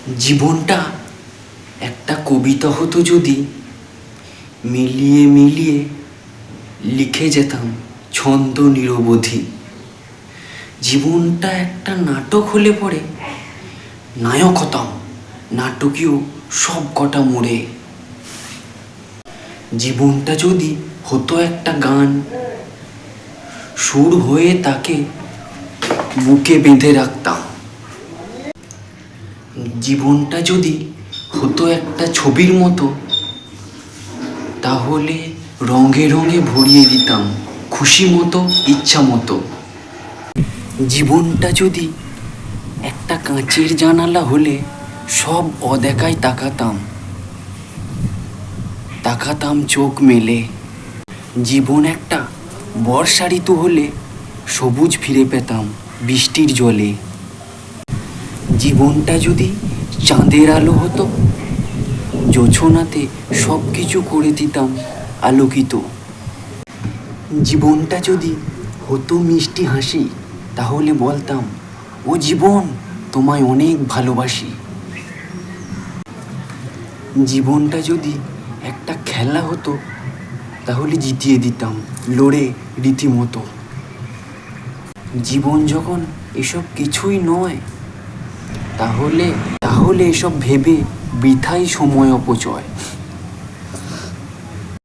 জীবনটা একটা কবিতা হতো যদি, মিলিয়ে মিলিয়ে লিখে যেতাম ছন্দ নিরবধি। জীবনটা একটা নাটক হলে পরে নায়ক হতাম নাটকীয় সব কটা মোড়ে। জীবনটা যদি হতো একটা গান, সুর হয়ে তাকে বুকে বেঁধে রাখতাম। জীবনটা যদি হতো একটা ছবির মতো, তাহলে রঙে রঙে ভরিয়ে দিতাম খুশি মতো ইচ্ছা মতো। জীবনটা যদি একটা কাঁচের জানালা হলে সব অদেখায় তাকাতাম চোখ মেলে। জীবন একটা বর্ষা ঋতু হলে সবুজ ফিরে পেতাম বৃষ্টির জলে। জীবনটা যদি চাঁদের আলো হতো, জোছনাতে সব কিছু করে দিতাম আলোকিত। জীবনটা যদি হতো মিষ্টি হাসি, তাহলে বলতাম ও জীবন তোমায় অনেক ভালোবাসি। জীবনটা যদি একটা খেলা হতো, তাহলে জিতিয়ে দিতাম লড়ে রীতিমতো। জীবন যখন এসব কিছুই নয়, তাহলে এসব ভেবে বৃথাই সময় অপচয়।